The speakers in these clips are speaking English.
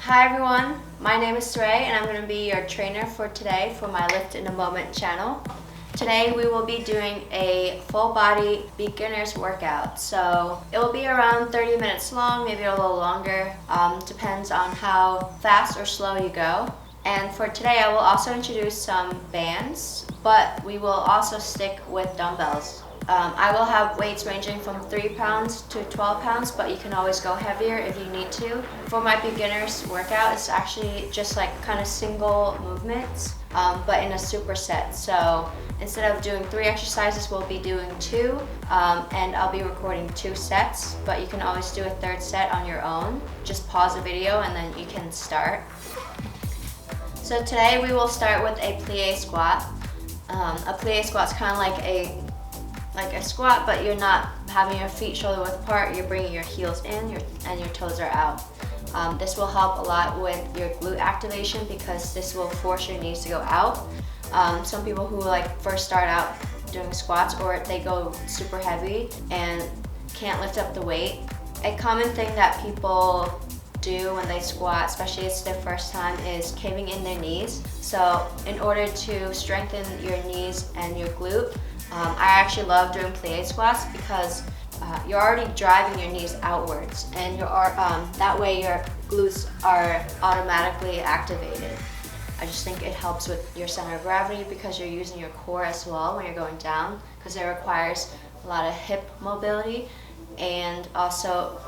Hi everyone, my name is Plié and I'm going to be your trainer for today for my Lift in a Moment channel. Today we will be doing a full body beginner's workout. So it will be around 30 minutes long, maybe a little longer, depends on how fast or slow you go. And for today I will also introduce some bands, but we will also stick with dumbbells. I will have weights ranging from 3 pounds to 12 pounds, but you can always go heavier if you need to. For my beginner's workout, it's actually just like kind of single movements, but in a superset. So instead of doing 3 exercises, we'll be doing 2, and I'll be recording 2 sets, but you can always do a 3rd set on your own. Just pause the video and then you can start. So today we will start with a plie squat. A plie squat is kind of like a squat, but you're not having your feet shoulder width apart. You're bringing your heels in and your toes are out. This will help a lot with your glute activation because this will force your knees to go out. Some people who first start out doing squats, or they go super heavy and can't lift up the weight. A common thing that people do when they squat, especially it's their first time, is caving in their knees. So in order to strengthen your knees and your glute, I actually love doing plie squats because you're already driving your knees outwards, and that way your glutes are automatically activated. I just think it helps with your center of gravity because you're using your core as well when you're going down, because it requires a lot of hip mobility and also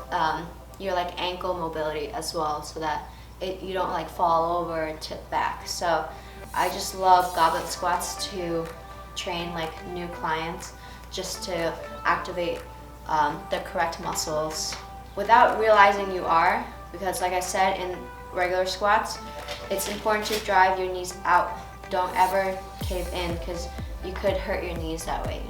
your ankle mobility as well, so that you don't fall over and tip back. So I just love goblet squats to train new clients, just to activate the correct muscles without realizing you are, because like I said, in regular squats it's important to drive your knees out. Don't ever cave in because you could hurt your knees that way,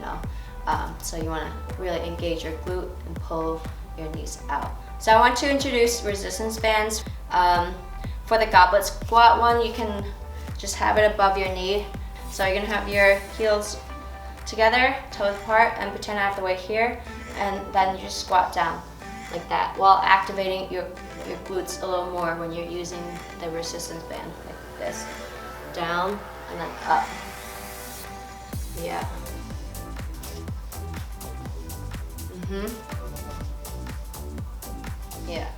so you want to really engage your glute and pull your knees out. So I want to introduce resistance bands. For the goblet squat one, you can just have it above your knee. So you're gonna have your heels together, toes apart, and pretend I have the weight here, and then you just squat down like that while activating your glutes a little more when you're using the resistance band, like this. Down and then up. Yeah. Yeah.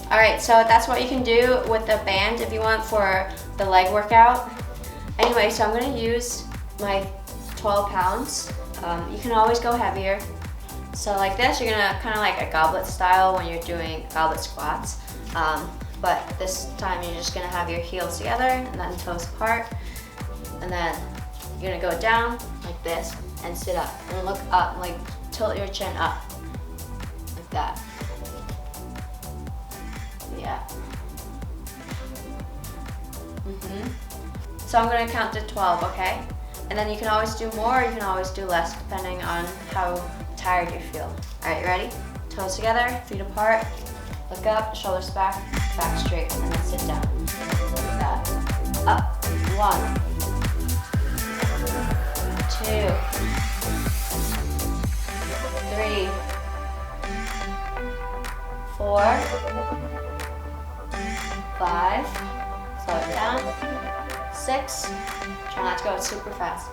Alright, so that's what you can do with the band if you want for the leg workout. Anyway, so I'm going to use my 12 pounds. You can always go heavier. So like this, you're going to kind of like a goblet style when you're doing goblet squats. But this time you're just going to have your heels together and then toes apart. And then you're going to go down like this and sit up and look up, tilt your chin up like that. Yeah. So I'm going to count to 12, okay? And then you can always do more, or you can always do less, depending on how tired you feel. Alright, you ready? Toes together, feet apart, look up, shoulders back, back straight, and then sit down. Like that. Up. 1, 2, 3, 4, 5, slow it down. 6, try not to go super fast.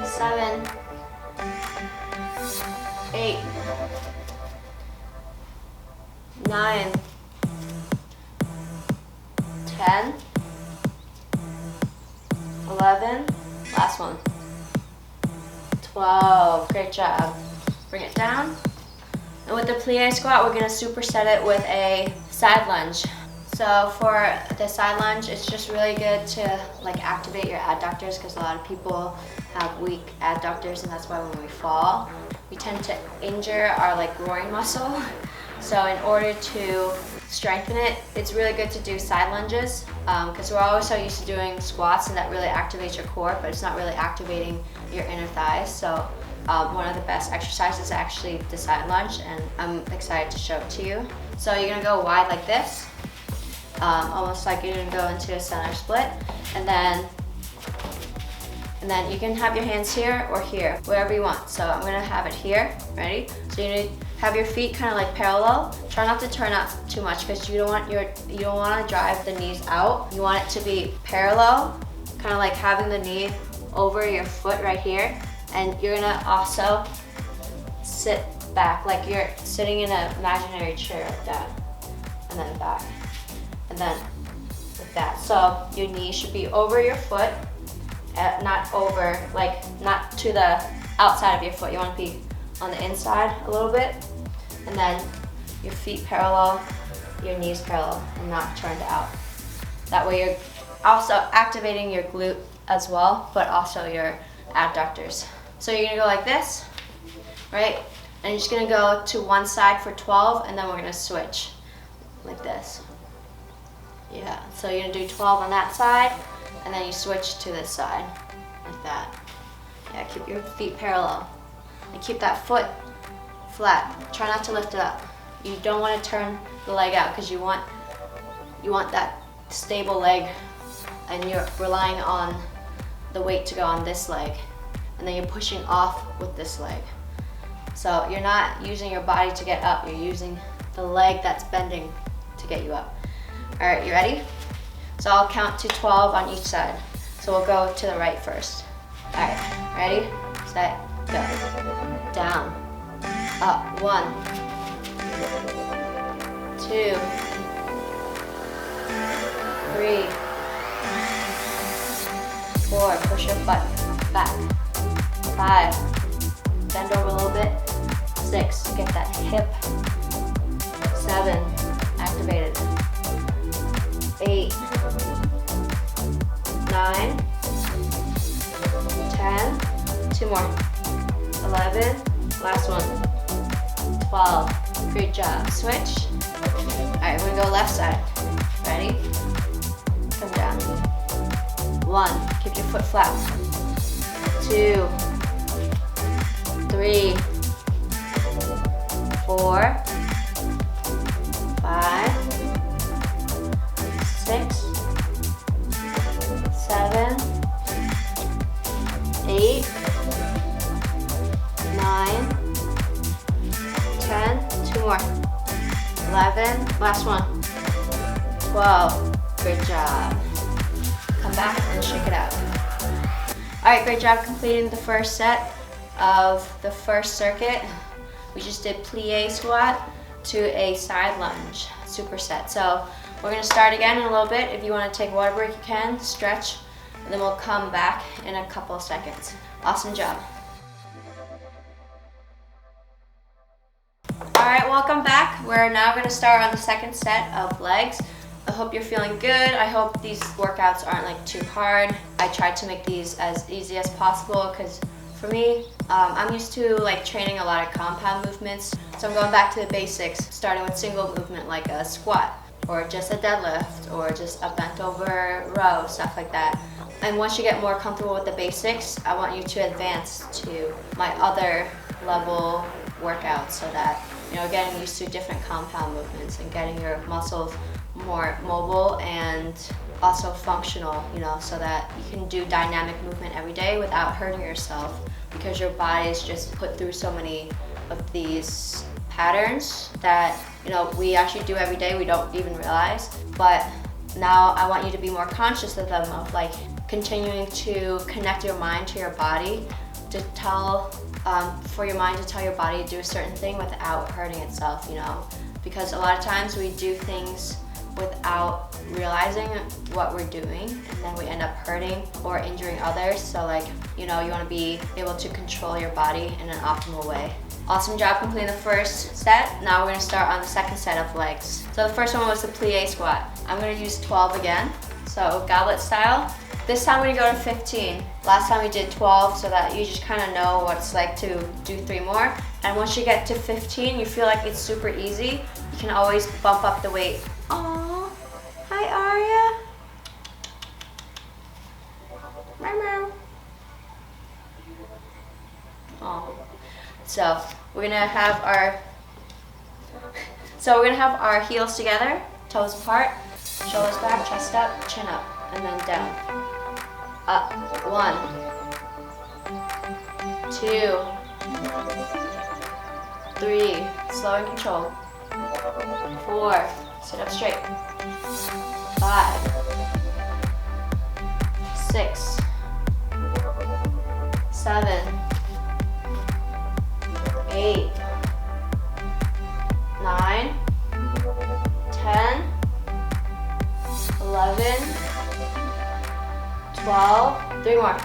7, 8, 9, 10, 11, last one, 12, great job. Bring it down. And with the plie squat, we're gonna superset it with a side lunge. So for the side lunge, it's just really good to activate your adductors, because a lot of people have weak adductors, and that's why when we fall, we tend to injure our groin muscle. So in order to strengthen it, it's really good to do side lunges, because we're always so used to doing squats, and that really activates your core, but it's not really activating your inner thighs. So one of the best exercises is actually the side lunge, and I'm excited to show it to you. So you're gonna go wide like this. Almost like you're gonna go into a center split, and then you can have your hands here or here, wherever you want. So I'm gonna have it here. Ready? So you're gonna Have your feet kind of like parallel. Try not to turn out too much because you don't want to drive the knees out. You want it to be parallel, kind of like having the knee over your foot right here. And you're gonna also sit back like you're sitting in an imaginary chair like that, and then back, and then like that. So your knee should be over your foot, not over, like not to the outside of your foot. You want to be on the inside a little bit, and then your feet parallel, your knees parallel, and not turned out. That way you're also activating your glute as well, but also your adductors. So you're gonna go like this, right? And you're just gonna go to one side for 12, and then we're gonna switch like this. Yeah, so you're gonna do 12 on that side, and then you switch to this side, like that. Yeah, keep your feet parallel. And keep that foot flat. Try not to lift it up. You don't want to turn the leg out because you want that stable leg, and you're relying on the weight to go on this leg, and then you're pushing off with this leg. So you're not using your body to get up, you're using the leg that's bending to get you up. All right, you ready? So I'll count to 12 on each side. So we'll go to the right first. All right, ready, set, go. Down, up, 1, 2, 3, 4, push your butt back, 5, bend over a little bit, 6, get that hip, 7, activated, 8, 9, 10, 2 more, 11, last one, 12, great job, switch. All right, we're gonna go left side, ready? Come down, 1, keep your foot flat, 2, 3, 4, 5, 6, 7, 8, 9, 10, 2 more, 11, last one, 12, good job. Come back and shake it out. All right, great job completing the first set of the first circuit. We just did plie squat to a side lunge superset. So we're gonna start again in a little bit. If you wanna take a water break, you can, stretch, and then we'll come back in a couple of seconds. Awesome job. All right, welcome back. We're now gonna start on the second set of legs. I hope you're feeling good. I hope these workouts aren't like too hard. I tried to make these as easy as possible because for me, I'm used to like training a lot of compound movements. So I'm going back to the basics, starting with single movement like a squat or just a deadlift or just a bent over row, stuff like that. And once you get more comfortable with the basics, I want you to advance to my other level workouts so that, you know, getting used to different compound movements and getting your muscles more mobile and also functional, you know, so that you can do dynamic movement every day without hurting yourself, because your body is just put through so many of these patterns that, you know, we actually do every day, we don't even realize. But now I want you to be more conscious of them, of like continuing to connect your mind to your body, to tell, for your mind to tell your body to do a certain thing without hurting itself, you know, because a lot of times we do things without realizing what we're doing, and then we end up hurting or injuring others. So like, you know, you want to be able to control your body in an optimal way. Awesome job completing the first set. Now we're going to start on the second set of legs. So the first one was the plie squat. I'm going to use 12 again, so goblet style. This time we're going to go to 15. Last time we did 12, so that you just kind of know what it's like to do 3 more. And once you get to 15, you feel like it's super easy, you can always bump up the weight. Aww, hi Arya. Meow. Oh, so we're gonna have our heels together, toes apart, shoulders back, chest up, chin up, and then down. Up, 1, 2, 3, slow and controlled. 4, sit up straight. 5, 6, 7, 8, 9, 10, 11, 12, 3 more,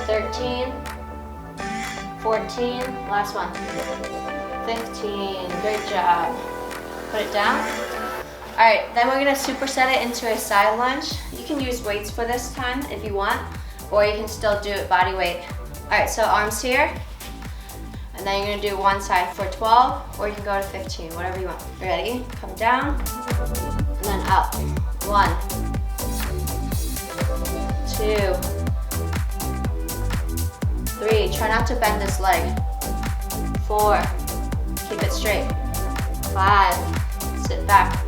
13, 14, last one, 15, great job. Put it down. All right, then we're gonna superset it into a side lunge. You can use weights for this time if you want, or you can still do it body weight. All right, so arms here, and then you're gonna do one side for 12, or you can go to 15, whatever you want. Ready? Come down, and then up. 1, 2, 3. Try not to bend this leg. 4, keep it straight. 5, sit back.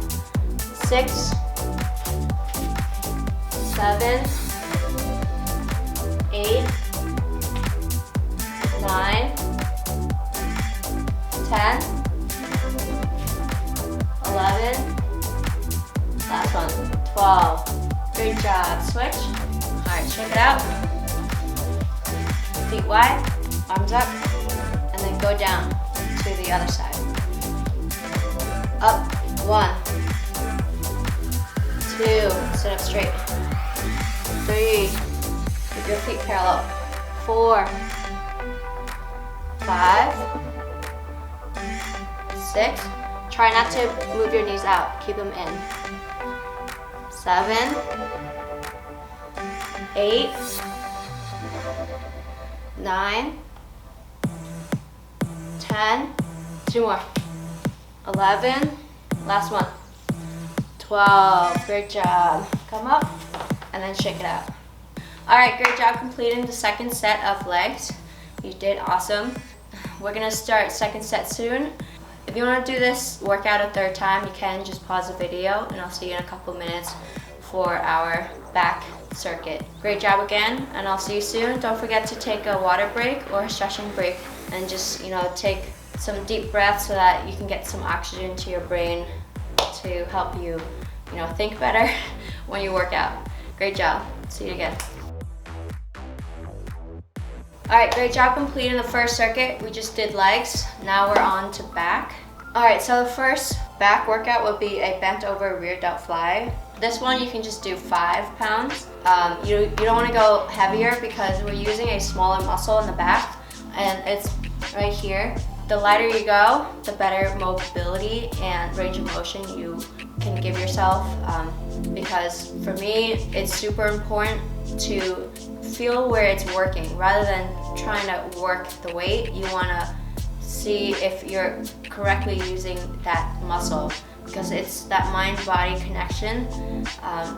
6, 7, 8, 9, 10, 11, last one, 12. Good job. Switch. All right, shake it out. Feet wide, arms up, and then go down to the other side. Up, 1, 2, sit up straight. 3, keep your feet parallel. 4, 5, 6. Try not to move your knees out, keep them in. 7, 8, 9, 10, 2 more. 11, last one. 12, great job. Come up and then shake it out. All right, great job completing the second set of legs. You did awesome. We're gonna start second set soon. If you wanna do this workout a third time, you can just pause the video and I'll see you in a couple minutes for our back circuit. Great job again, and I'll see you soon. Don't forget to take a water break or a stretching break and just, take some deep breaths so that you can get some oxygen to your brain to help you, think better when you work out. Great job. See you again. All right, great job completing the first circuit. We just did legs. Now we're on to back. All right, so the first back workout will be a bent over rear delt fly. This one you can just do 5 pounds. You don't want to go heavier because we're using a smaller muscle in the back, and it's right here. The lighter you go, the better mobility and range of motion you can give yourself, because for me, it's super important to feel where it's working. Rather than trying to work the weight, you want to see if you're correctly using that muscle, because it's that mind-body connection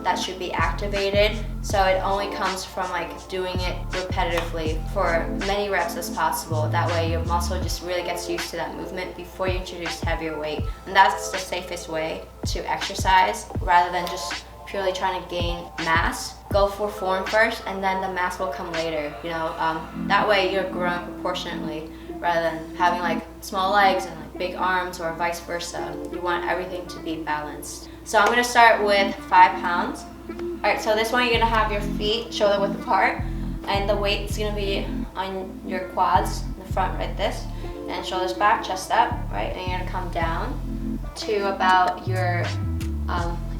that should be activated. So it only comes from doing it repetitively for many reps as possible. That way your muscle just really gets used to that movement before you introduce heavier weight. And that's the safest way to exercise, rather than just purely trying to gain mass. Go for form first, and then the mass will come later. That way you're growing proportionately, rather than having small legs and big arms, or vice versa. You want everything to be balanced. So I'm gonna start with 5 pounds. All right, so this one you're gonna have your feet shoulder width apart, and the weight is gonna be on your quads in the front, right this, and shoulders back, chest up, right, and you're gonna come down to about your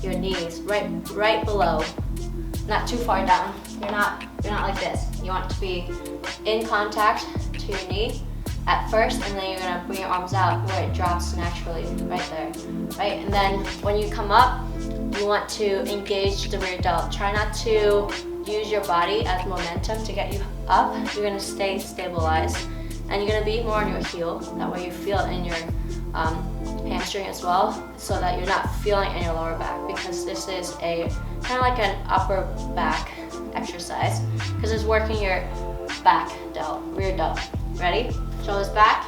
knees, right below, not too far down. You're not like this. You want to be in contact to your knee at first, and then you're gonna bring your arms out where it drops naturally, right there, right? And then when you come up, you want to engage the rear delt. Try not to use your body as momentum to get you up. You're gonna stay stabilized, and you're gonna be more on your heel. That way you feel it in your hamstring as well, so that you're not feeling it in your lower back, because this is a kind of like an upper back exercise, because it's working your back delt, rear delt. Ready? Shoulders back,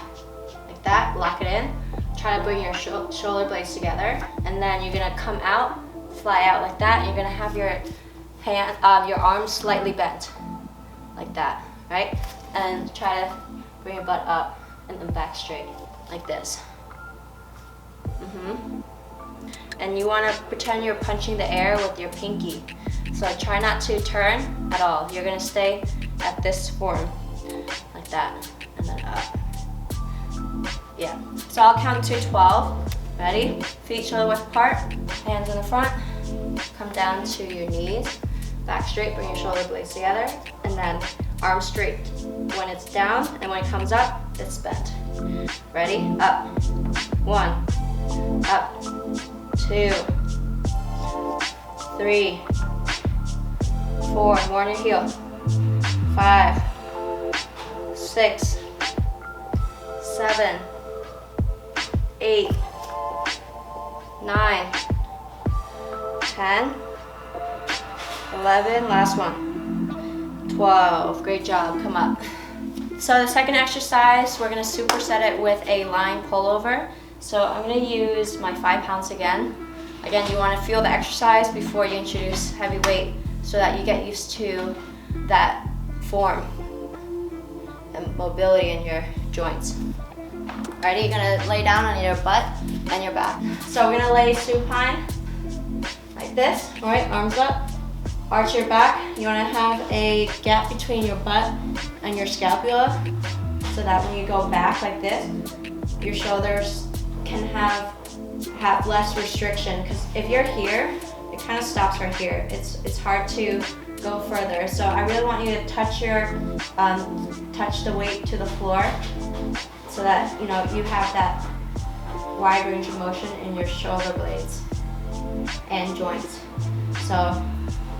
like that, lock it in. Try to bring your shoulder blades together, and then you're gonna come out, fly out like that, and you're gonna have your your arms slightly bent, like that, right? And try to bring your butt up and then back straight. like this. And you want to pretend you're punching the air with your pinky. So try not to turn at all. You're going to stay at this form, like that, and then up. Yeah, so I'll count to 12. Ready? Feet shoulder width apart, hands in the front. Come down to your knees, back straight, bring your shoulder blades together, and then arms straight. When it's down and when it comes up, it's bent. Ready? Up. 1, up, 2, 3, 4, more on your heel, 5, 6, 7, 8, 9, 10, 11, last one, 12, great job, come up. So the second exercise, we're gonna superset it with a lying pullover. So I'm gonna use my 5 pounds again. Again, you wanna feel the exercise before you introduce heavy weight so that you get used to that form and mobility in your joints. Alrighty, you're gonna lay down on your butt and your back. So we're gonna lay supine like this, all right, arms up, arch your back. You wanna have a gap between your butt and your scapula so that when you go back like this, your shoulders can have less restriction, because if you're here, it kind of stops right here. It's hard to go further. So I really want you to touch the weight to the floor so that you have that wide range of motion in your shoulder blades and joints. So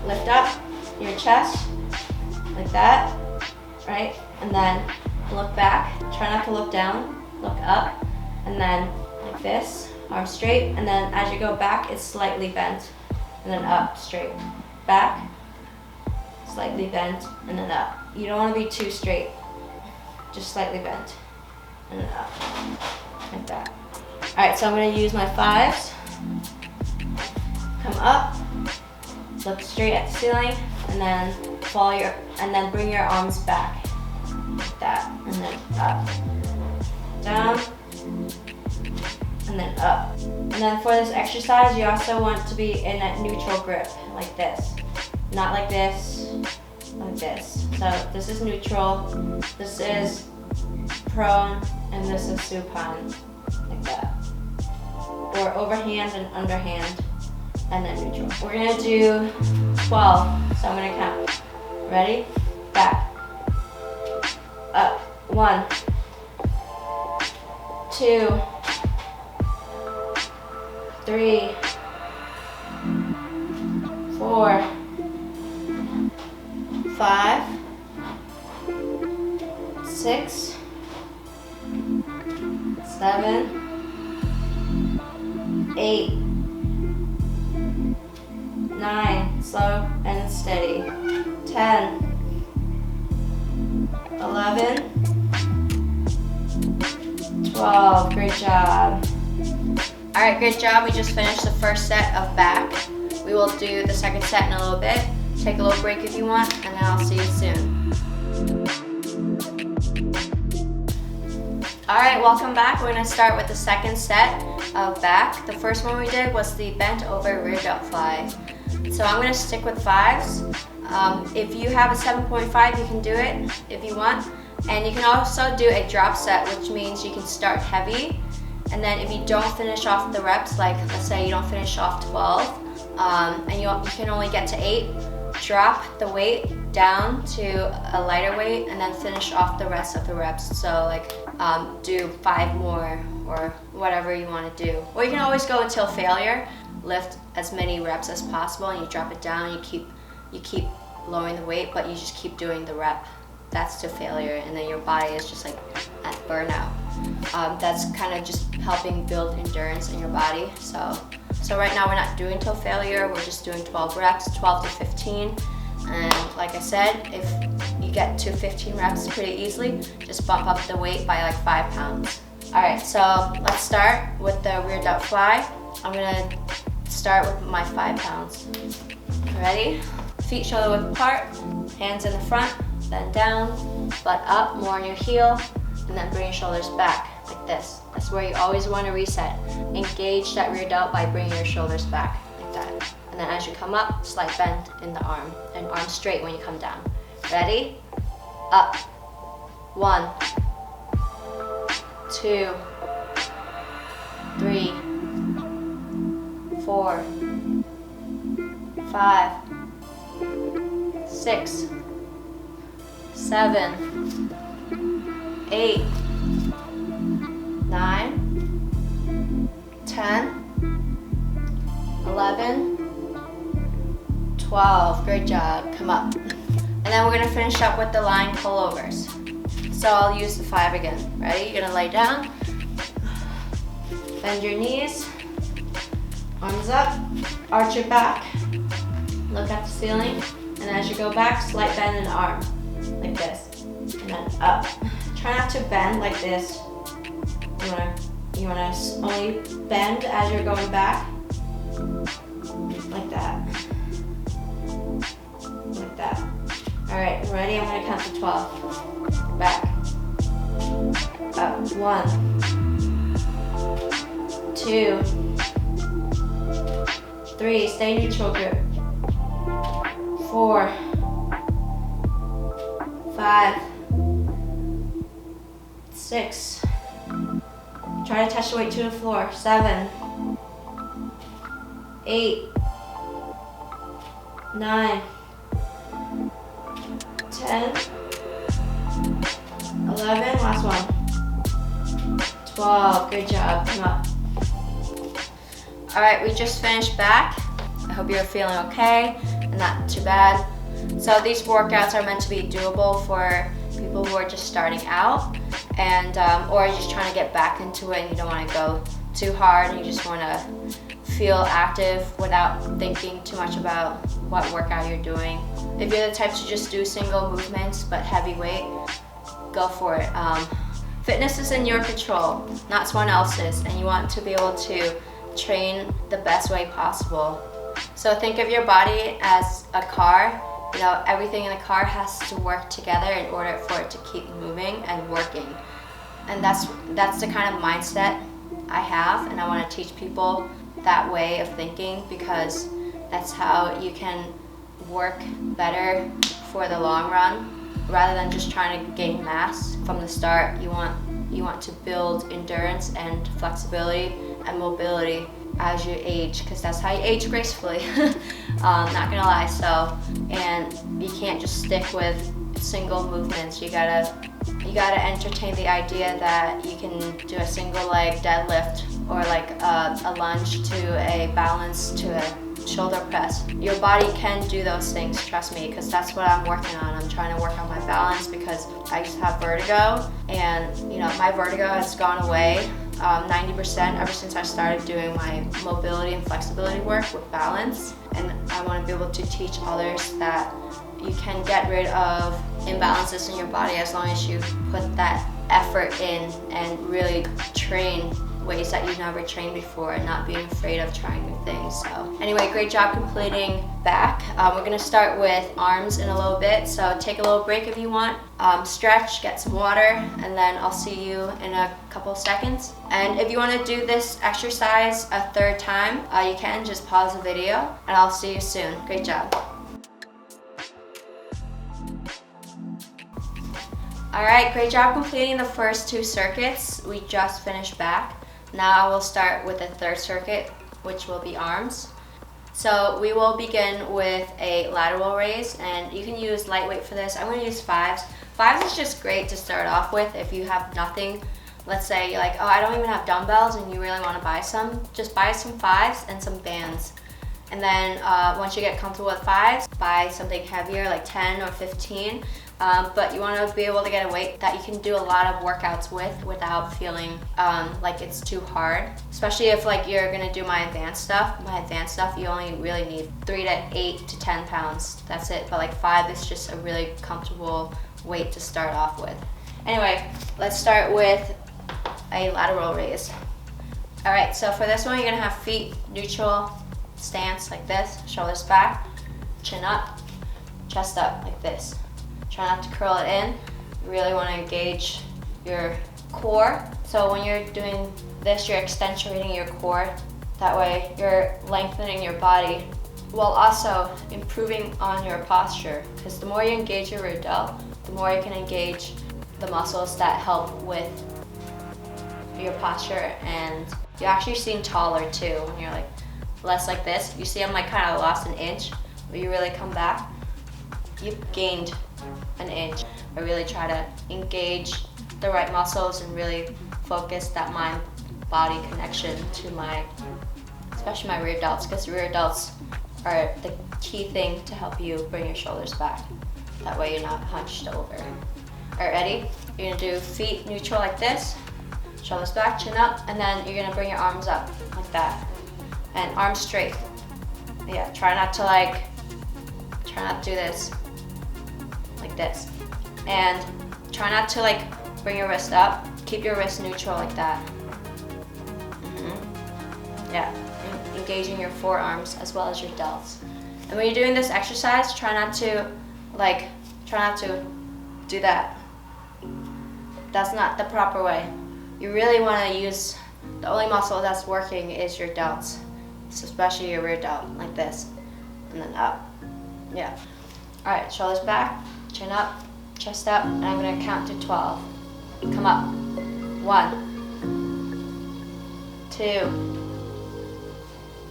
lift up your chest like that, right? And then look back. Try not to look down. Look up, and then like this, arms straight, and then as you go back, it's slightly bent, and then up, straight, back, slightly bent, and then up. You don't want to be too straight, just slightly bent, and then up, like that. All right, so I'm going to use my 5s. Come up, look straight at the ceiling, and then bring your arms back, like that, and then up, down, and then up. And then for this exercise, you also want to be in a neutral grip, like this. Not like this, like this. So this is neutral, this is prone, and this is supine, like that. Or overhand and underhand, and then neutral. We're gonna do 12, so I'm gonna count. Ready? Back, up, 1, 2, 3, 4, 5, 6, 7, 8, 9, slow and steady, 10, 11, 12, great job. All right, great job. We just finished the first set of back. We will do the second set in a little bit. Take a little break if you want, and then I'll see you soon. All right, welcome back. We're gonna start with the second set of back. The first one we did was the bent over rear delt fly. So I'm gonna stick with 5s. If you have a 7.5, you can do it if you want. And you can also do a drop set, which means you can start heavy. And then if you don't finish off the reps, like let's say you don't finish off 12, and you can only get to 8, drop the weight down to a lighter weight and then finish off the rest of the reps. So like do 5 more or whatever you want to do. Or you can always go until failure, lift as many reps as possible and you drop it down, you keep lowering the weight, but you just keep doing the rep. That's to failure, and then your body is just like at burnout. That's kind of just helping build endurance in your body. So right now we're not doing till failure, we're just doing 12 reps, 12 to 15. And like I said, if you get to 15 reps pretty easily, just bump up the weight by like 5 pounds. All right, so let's start with the rear delt fly. I'm gonna start with my 5 pounds. Ready? Feet shoulder width apart, hands in the front, then down, butt up, more on your heel, and then bring your shoulders back. like this. That's where you always want to reset. Engage that rear delt by bringing your shoulders back, like that. And then as you come up, slight bend in the arm, and arm straight when you come down. Ready? Up. 1, 2, 3, 4, 5, 6, 7, 8, 9, 10, 11, 12. Great job. Come up. And then we're gonna finish up with the lying pullovers. So I'll use the 5 again. Ready? You're gonna lay down. Bend your knees. Arms up. Arch your back. Look at the ceiling. And as you go back, slight bend in the arm. Like this. And then up. Try not to bend like this. You wanna only bend as you're going back. Like that. Like that. Alright, ready? I'm gonna count to 12. Back. Up. 1, 2, 3. Stay neutral grip. 4, 5, 6. Try to touch the weight to the floor. 7, 8, 9, 10, 11, last one. 12, good job, come up. All right, we just finished back. I hope you're feeling okay and not too bad. So these workouts are meant to be doable for people who are just starting out and or you're just trying to get back into it and you don't want to go too hard and you just want to feel active without thinking too much about what workout you're doing. If you're the type to just do single movements but heavy weight, go for it. Fitness is in your control, not someone else's, and you want to be able to train the best way possible. So think of your body as a car. You know, everything in the car has to work together in order for it to keep moving and working. And that's the kind of mindset I have, and I want to teach people that way of thinking because that's how you can work better for the long run rather than just trying to gain mass from the start. You want to build endurance and flexibility and mobility as you age, because that's how you age gracefully. Not gonna lie. So, and you can't just stick with single movements. You gotta entertain the idea that you can do a single leg deadlift or like a lunge to a balance to a shoulder press. Your body can do those things, trust me, because that's what I'm working on. I'm trying to work on my balance because I used to have vertigo, and you know, my vertigo has gone away 90% ever since I started doing my mobility and flexibility work with balance. And I want to be able to teach others that you can get rid of imbalances in your body as long as you put that effort in and really train ways that you've never trained before and not being afraid of trying new things. So anyway, great job completing back. We're gonna start with arms in a little bit, so take a little break if you want. Stretch, get some water, and then I'll see you in a couple of seconds. And if you wanna do this exercise a third time, you can just pause the video and I'll see you soon. Great job. All right, great job completing the first 2 circuits. We just finished back. Now I will start with the third circuit, which will be arms. So we will begin with a lateral raise, and you can use lightweight for this. I'm gonna use 5s. 5s is just great to start off with if you have nothing. Let's say you're like, oh, I don't even have dumbbells and you really wanna buy some. Just buy some 5s and some bands. And then once you get comfortable with 5s, buy something heavier like 10 or 15. But you want to be able to get a weight that you can do a lot of workouts with without feeling like it's too hard. Especially if like you're gonna do my advanced stuff. My advanced stuff, you only really need 3 to 8 to 10 pounds. That's it. But like 5 is just a really comfortable weight to start off with. Anyway, let's start with a lateral raise. All right, so for this one, you're gonna have feet neutral stance like this, shoulders back, chin up, chest up like this. Try not to curl it in. You really want to engage your core. So when you're doing this, you're accentuating your core. That way you're lengthening your body while also improving on your posture. Because the more you engage your rear delt, the more you can engage the muscles that help with your posture, and you actually seem taller too. When you're like less like this, you see I'm like kind of lost an inch, but you really come back, you've gained an inch. I really try to engage the right muscles and really focus that mind-body connection to especially my rear delts, because rear delts are the key thing to help you bring your shoulders back. That way you're not hunched over. All right, ready? You're gonna do feet neutral like this, shoulders back, chin up, and then you're gonna bring your arms up like that. And arms straight. Yeah, try not to do this, like this. And try not to bring your wrist up. Keep your wrist neutral like that. Yeah, engaging your forearms as well as your delts. And when you're doing this exercise, try not to do that. That's not the proper way. You really want to use, the only muscle that's working is your delts, so especially your rear delt, like this, and then up. Yeah. All right, shoulders back, chin up, chest up, and I'm gonna count to 12. Come up. 1, 2,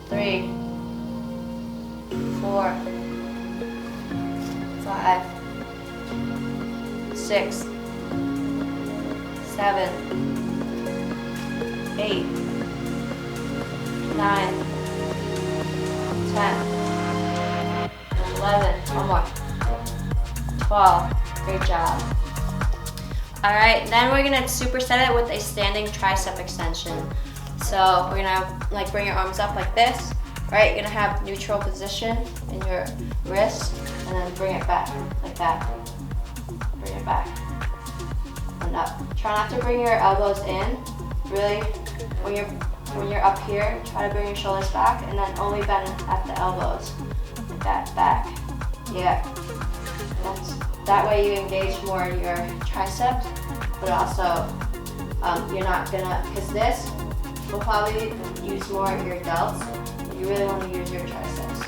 3, 4, 5, 6, 7, 8, 9, 10, 11, one more, 12, great job. All right, then we're gonna superset it with a standing tricep extension. So we're gonna bring your arms up like this, right? You're gonna have neutral position in your wrist, and then bring it back like that. Bring it back and up. Try not to bring your elbows in. Really, when you're up here, try to bring your shoulders back, and then only bend at the elbows, like that, back. Yeah. That way you engage more your triceps, but also you're not gonna, because this will probably use more of your delts, but you really want to use your triceps.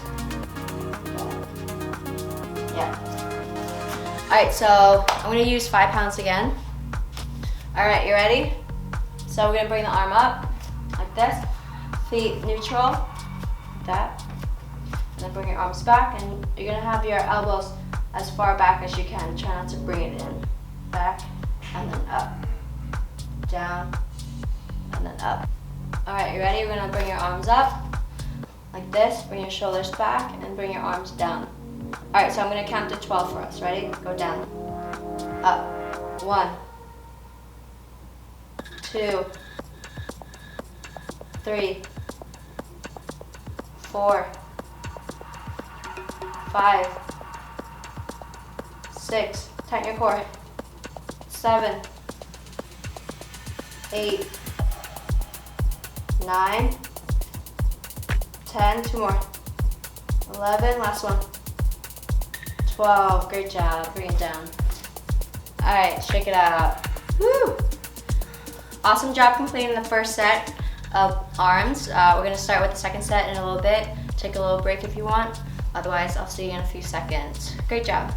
Yeah. All right, so I'm gonna use 5 pounds again. All right, you ready? So we're gonna bring the arm up like this, feet neutral, like that, and then bring your arms back, and you're gonna have your elbows as far back as you can. Try not to bring it in. Back, and then up, down, and then up. All right, you ready? We're gonna bring your arms up like this, bring your shoulders back, and bring your arms down. All right, so I'm gonna count to 12 for us. Ready? Go down, up, 1, 2, 3, 4, 5, 6, tighten your core, 7, 8, 9, 10, 2 more, 11, last one, 12, great job, bring it down. All right, shake it out. Woo! Awesome job completing the first set of arms. We're gonna start with the second set in a little bit. Take a little break if you want. Otherwise, I'll see you in a few seconds. Great job.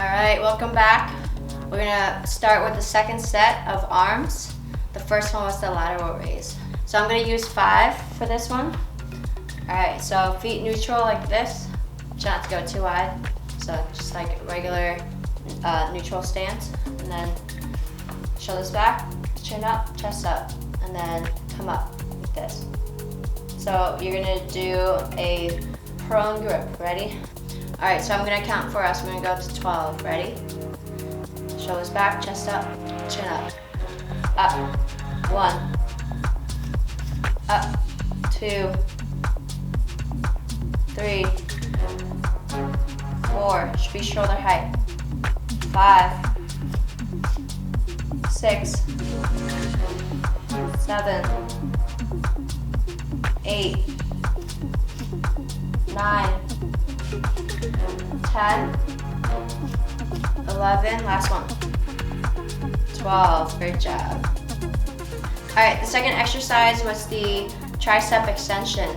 All right, welcome back. We're gonna start with the second set of arms. The first one was the lateral raise. So I'm gonna use 5 for this one. All right, so feet neutral like this. Try not to go too wide. So just like regular neutral stance. And then shoulders back, chin up, chest up, and then come up like this. So you're gonna do a prone grip, ready? All right, so I'm gonna count for us. We're gonna go up to 12, ready? Shoulders back, chest up, chin up. Up, 1, up, 2, 3, 4, should be shoulder height. 5, 6, 7, 8, 9, 10, 11, last one, 12, great job. All right, the second exercise was the tricep extension.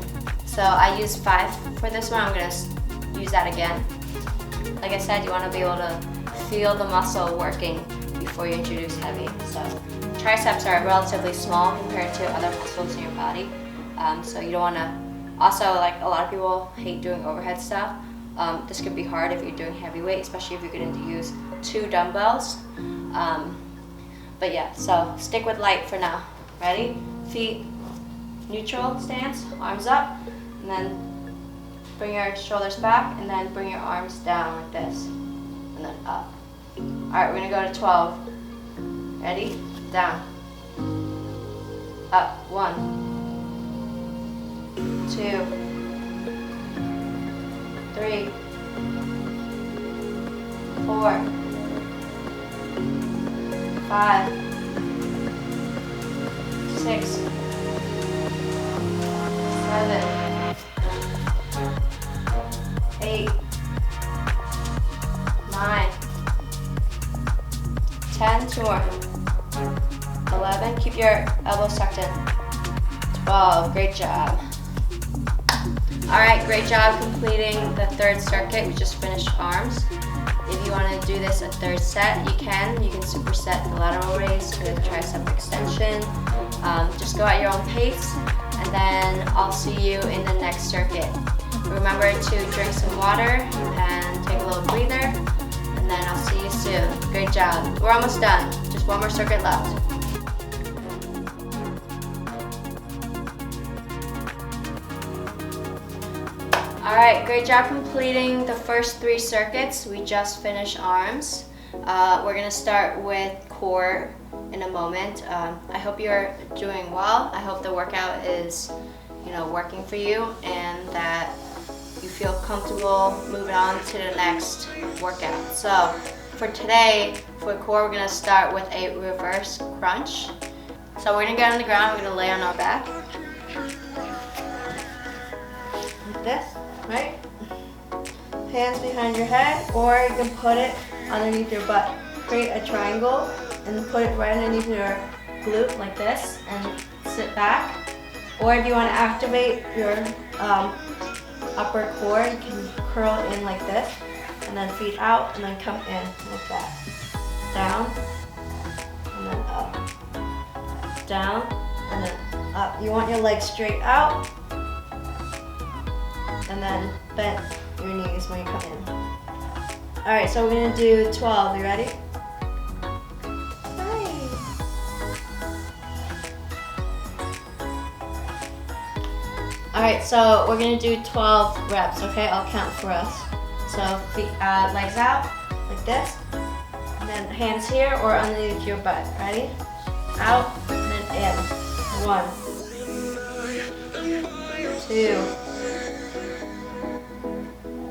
So I used 5 for this one. I'm gonna use that again. Like I said, you wanna be able to feel the muscle working before you introduce heavy. So triceps are relatively small compared to other muscles in your body. So you don't wanna, also like a lot of people hate doing overhead stuff. This could be hard if you're doing heavy weight, especially if you're going to use 2 dumbbells. But yeah, so stick with light for now. Ready? Feet neutral stance, arms up, and then bring your shoulders back, and then bring your arms down like this, and then up. All right, we're going to go to 12. Ready? Down. Up. 1, 2, 3, 4, 5, 6, 7, 8, 9, 10, 2 more, 11, keep your elbows tucked in, 12, great job. All right, great job completing the 3rd circuit. We just finished arms. If you want to do this a 3rd set, you can. You can superset the lateral raise to the tricep extension. Just go at your own pace, and then I'll see you in the next circuit. Remember to drink some water and take a little breather, and then I'll see you soon. Great job. We're almost done. Just one more circuit left. All right, great job completing the first 3 circuits. We just finished arms. We're gonna start with core in a moment. I hope you're doing well. I hope the workout is, working for you, and that you feel comfortable moving on to the next workout. So for today, for core, we're gonna start with a reverse crunch. So we're gonna get on the ground, we're gonna lay on our back. Like this, right? Hands behind your head, or you can put it underneath your butt. Create a triangle and put it right underneath your glute like this and sit back. Or if you want to activate your upper core, you can curl in like this and then feet out and then come in like that. Down and then up. Down and then up. You want your legs straight out and then bend your knees when you come in. All right, so we're gonna do 12. You ready? All right, so we're gonna do 12 reps, okay? I'll count for us. So feet, legs out, like this. And then hands here or underneath your butt. Ready? Out, and then in. 1, 2,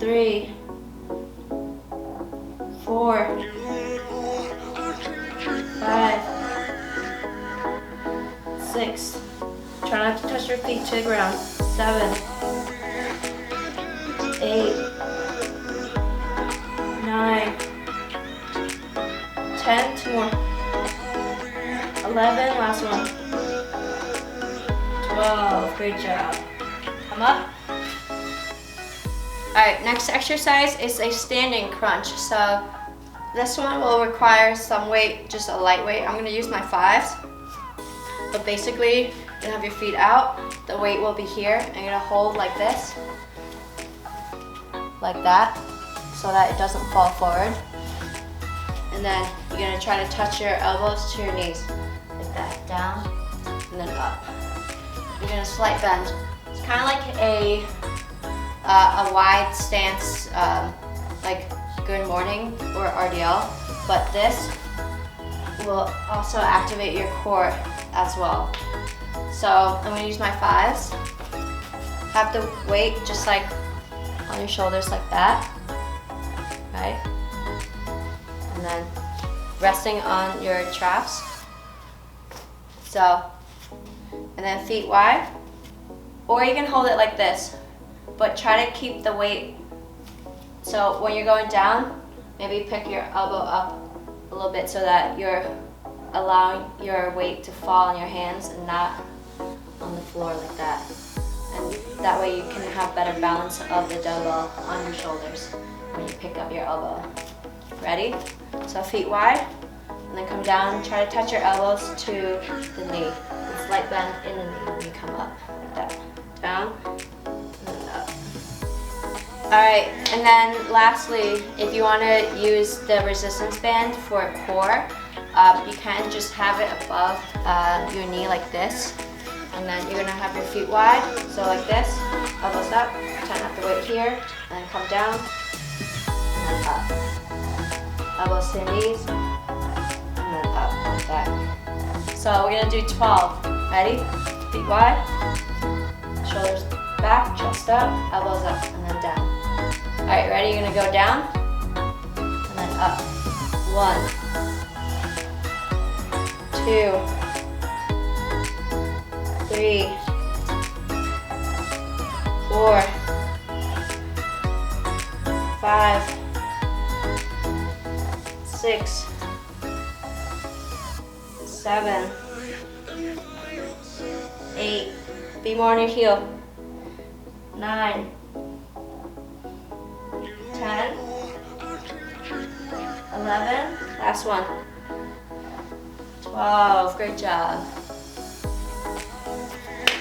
3, 4, 5, 6. Try not to touch your feet to the ground. 7, 8, 9, 10, 2 more. 11, last one. 12, great job. Come up. All right, next exercise is a standing crunch. So this one will require some weight, just a light weight. I'm gonna use my 5s. But basically, you're gonna have your feet out. The weight will be here, and you're gonna hold like this, like that, so that it doesn't fall forward. And then you're gonna try to touch your elbows to your knees, like that, down, and then up. You're gonna slight bend. It's kind of like a wide stance, like good morning or RDL, but this will also activate your core as well. So I'm gonna use my 5s. Have the weight just like on your shoulders like that, right? And then resting on your traps. So, and then feet wide. Or you can hold it like this, but try to keep the weight So when you're going down, maybe pick your elbow up a little bit so that you're allowing your weight to fall on your hands and not on the floor like that. And that way you can have better balance of the dumbbell on your shoulders when you pick up your elbow. Ready? So feet wide, and then come down. Try to touch your elbows to the knee. And slight bend in the knee when you come up, like that. Down, and then up. Alright, and then lastly, if you want to use the resistance band for core, you can just have it above your knee like this. And then you're going to have your feet wide, so like this, elbows up, tighten up the weight here, and then come down, and then up. Elbows to the knees, and then up, like that. So we're going to do 12. Ready? Feet wide, shoulders back, chest up, elbows up, and then down. Alright, ready? You're going to go down, and then up. 1, 2, 3, 4, 5, 6, 7, 8. Be more on your heel. 9, 10, 11. Last one. 12. Great job.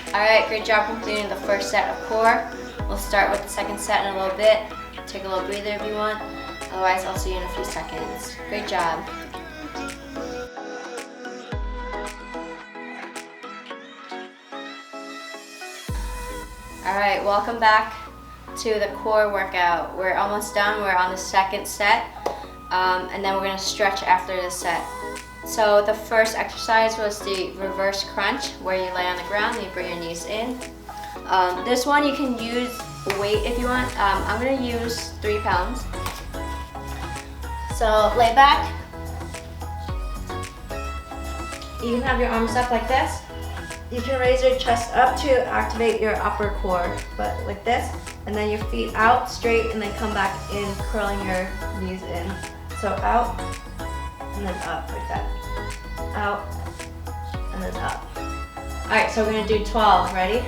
Alright, great job completing the first set of core. We'll start with the second set in a little bit. Take a little breather if you want. Otherwise, I'll see you in a few seconds. Great job. Alright, welcome back to the core workout. We're almost done. We're on the second set. And then we're going to stretch after this set. So the first exercise was the reverse crunch, where you lay on the ground and you bring your knees in. This one you can use weight if you want. I'm going to use 3 pounds. So lay back. You can have your arms up like this. You can raise your chest up to activate your upper core, but like this. And then your feet out straight and then come back in, curling your knees in. So out and then up like that. Out and then up. Alright, so we're going to do 12. Ready?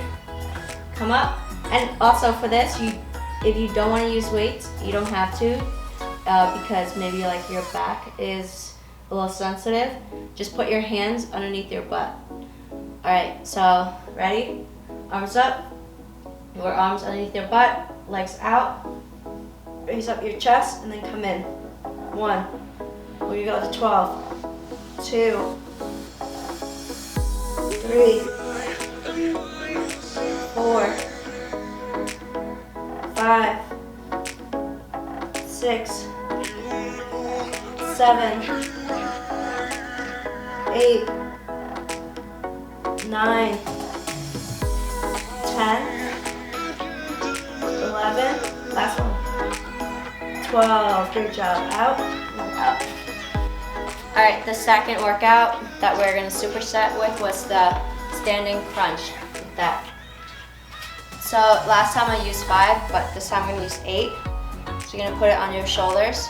Come up. And also for this, if you don't want to use weights, you don't have to, because maybe like your back is a little sensitive. Just put your hands underneath your butt. Alright, so ready? Arms up. Your arms underneath your butt, legs out. Raise up your chest and then come in. 1. We go to 12. 2. 3. 4. 5. 6. 7. 8. 9. 10. 11. Last one. 12. Good job. Out and up. Alright, the second workout that we're going to superset with was the standing crunch. Like that. So last time I used 5, but this time I'm going to use 8. So you're going to put it on your shoulders.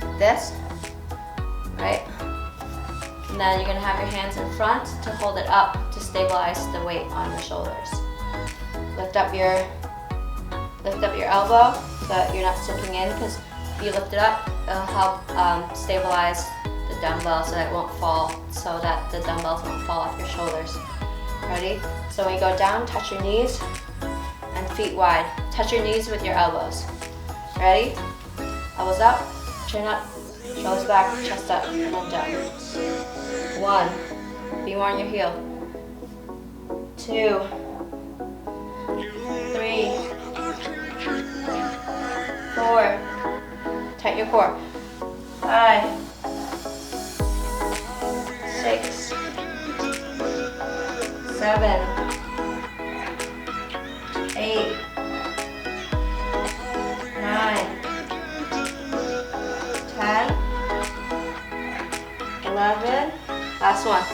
Like this. Right? And then you're going to have your hands in front to hold it up to stabilize the weight on your shoulders. Lift up your elbow so that you're not sinking in, because if you lift it up, it'll help stabilize the dumbbell so that it won't fall, so that the dumbbells won't fall off your shoulders. Ready? So when you go down, touch your knees and feet wide. Touch your knees with your elbows. Ready? Elbows up, chin up, shoulders back, chest up, and then down. 1. Be more on your heel. 2. 3. 4. Tighten your core. 5. 6. 7. 8. 9. 10. 11. Last one.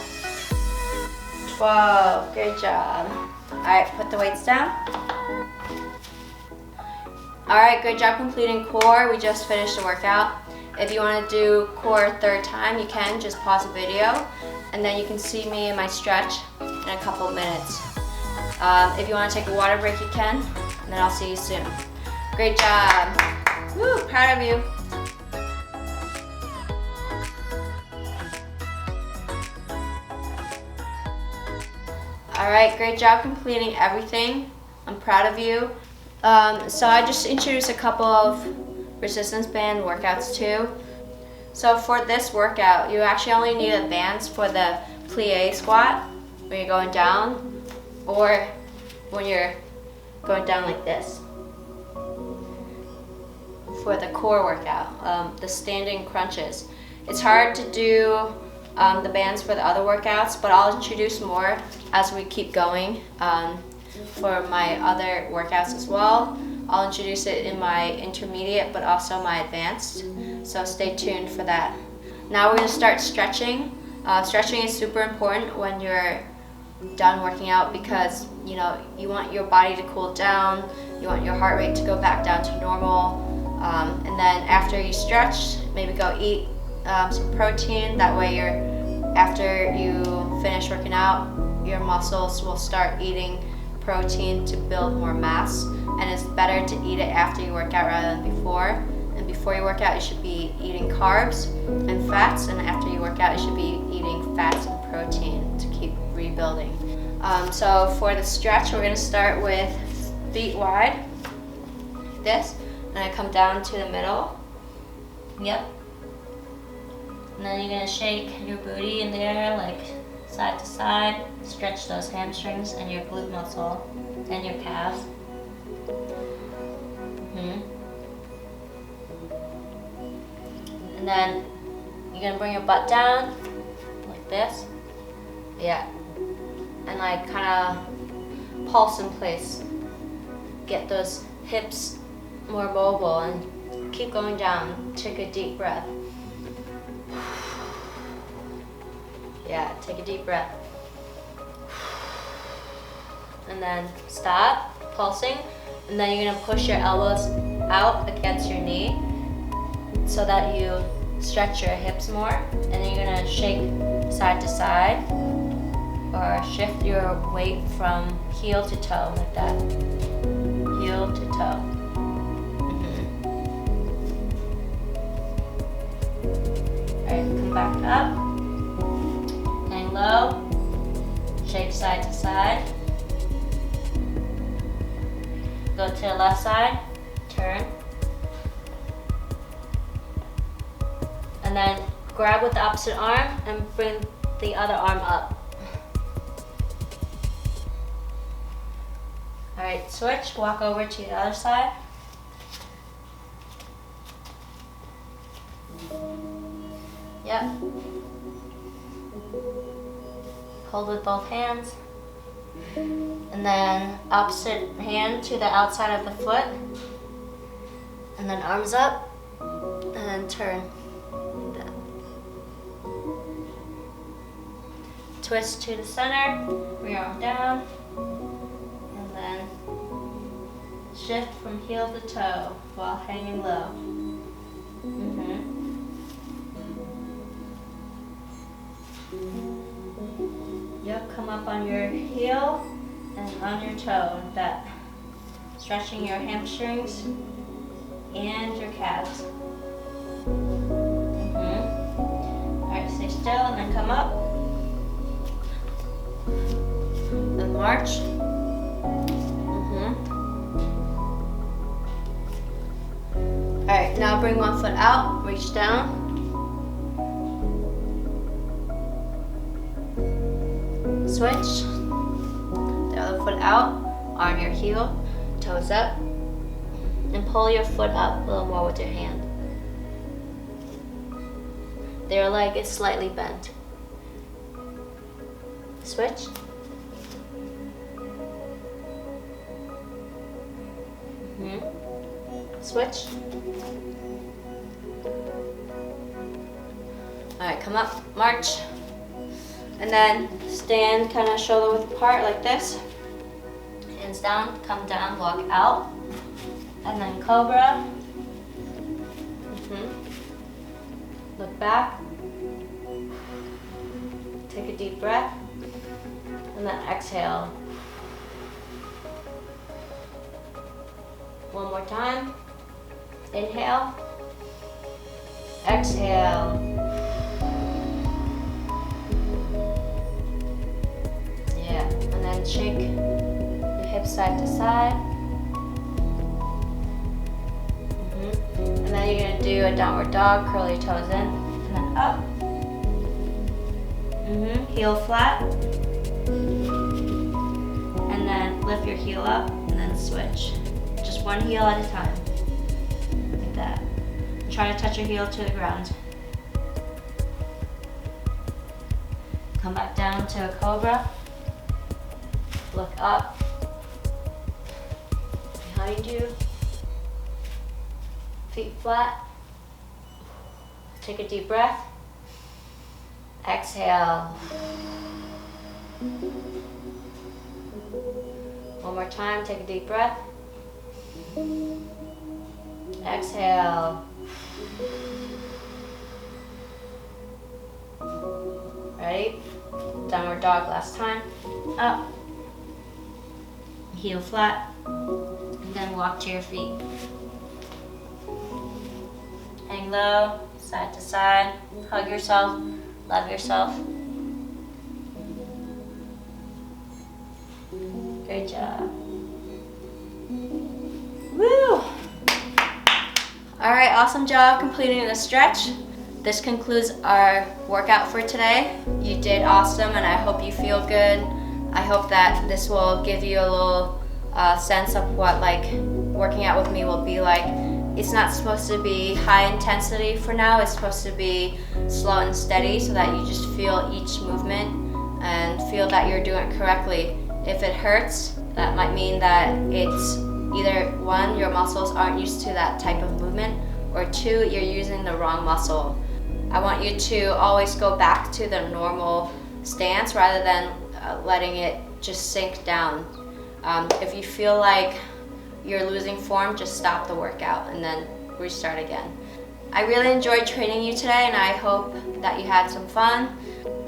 12. Good job. Alright, put the weights down. Alright, great job completing core. We just finished the workout. If you want to do core a third time, you can. Just pause the video, and then you can see me in my stretch in a couple of minutes. If you want to take a water break, you can, and then I'll see you soon. Great job. Woo, proud of you. Alright, great job completing everything. I'm proud of you. So I just introduced a couple of resistance band workouts too. So for this workout, you actually only need a bands for the plie squat when you're going down, or when you're going down like this. For the core workout, the standing crunches. It's hard to do the bands for the other workouts, but I'll introduce more as we keep going for my other workouts as well. I'll introduce it in my intermediate, but also my advanced, so stay tuned for that. Now we're going to start stretching. Stretching is super important when you're done working out, because you want your body to cool down, you want your heart rate to go back down to normal, and then after you stretch, maybe go eat some protein. That way after you finish working out, your muscles will start eating protein to build more mass, and it's better to eat it after you work out rather than before. And before you work out, you should be eating carbs and fats, and after you work out, you should be eating fats and protein to keep rebuilding. So for the stretch, we're going to start with feet wide, like this, and I come down to the middle. Yep. And then you're going to shake your booty in there, like side to side. Stretch those hamstrings and your glute muscle and your calves. And then you're going to bring your butt down like this. Yeah. And like kind of pulse in place. Get those hips more mobile and keep going down. Take a deep breath. Yeah, take a deep breath. And then stop pulsing. And then you're gonna push your elbows out against your knee so that you stretch your hips more. And then you're gonna shake side to side, or shift your weight from heel to toe like that. Heel to toe. Alright, come back up. Hang low. Shake side to side. Go to the left side. Turn. And then grab with the opposite arm and bring the other arm up. Alright, switch. Walk over to the other side. Yep. Hold with both hands. And then opposite hand to the outside of the foot. And then arms up. And then turn. Like that. Twist to the center. Bring your arm down. And then shift from heel to toe while hanging low. Yep, come up on your heel and on your toe like that. Stretching your hamstrings and your calves. Alright, stay still and then come up. Then march. Alright, now bring one foot out, reach down. Switch. The other foot out, on your heel, toes up, and pull your foot up a little more with your hand. Their leg is slightly bent. Switch. Switch. Alright, come up, march. And then stand kind of shoulder width apart like this. Hands down, come down, walk out. And then cobra. Look back. Take a deep breath. And then exhale. One more time. Inhale. Exhale. Yeah, and then shake your hips side to side. And then you're gonna do a downward dog, curl your toes in, and then up. Heel flat. And then lift your heel up, and then switch. Just one heel at a time. Like that. Try to touch your heel to the ground. Come back down to a cobra. Look up. Behind you. Feet flat. Take a deep breath. Exhale. One more time, take a deep breath. Exhale. Ready? Downward dog last time. Up. Heel flat. And then walk to your feet. Hang low, side to side. Hug yourself. Love yourself. Great job. Woo! Alright, awesome job completing the stretch. This concludes our workout for today. You did awesome and I hope you feel good. I hope that this will give you a little sense of what working out with me will be like. It's not supposed to be high intensity for now. It's supposed to be slow and steady so that you just feel each movement and feel that you're doing it correctly. If it hurts, that might mean that it's either one, your muscles aren't used to that type of movement, or two, you're using the wrong muscle. I want you to always go back to the normal stance rather than letting it just sink down. If you feel like you're losing form, just stop the workout and then restart again. I really enjoyed training you today and I hope that you had some fun.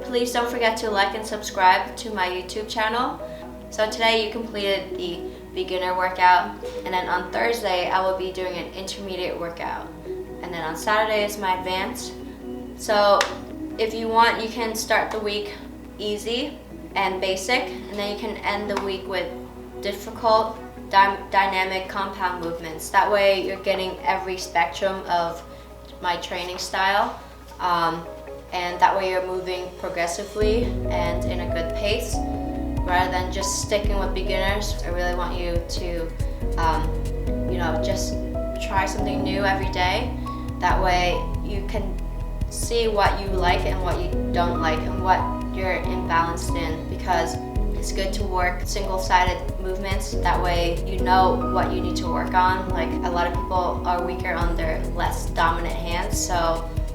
Please don't forget to like and subscribe to my YouTube channel. So today you completed the beginner workout, and then on Thursday I will be doing an intermediate workout, and then on Saturday is my advanced. So if you want, you can start the week easy and basic, and then you can end the week with difficult dynamic compound movements. That way you're getting every spectrum of my training style, and that way you're moving progressively and in a good pace rather than just sticking with beginners. I really want you to just try something new every day. That way you can see what you like and what you don't like and what you're imbalanced in, because it's good to work single-sided movements. That way you know what you need to work on. Like a lot of people are weaker on their less dominant hands,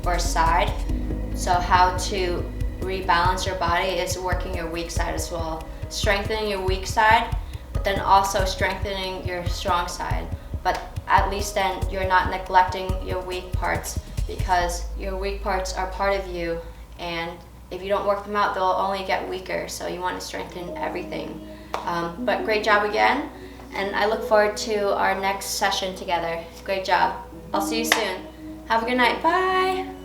or side. So how to rebalance your body is working your weak side as well. Strengthening your weak side, but then also strengthening your strong side. But at least then you're not neglecting your weak parts, because your weak parts are part of you, and if you don't work them out, they'll only get weaker. So you want to strengthen everything. But great job again, and I look forward to our next session together. Great job. I'll see you soon. Have a good night. Bye.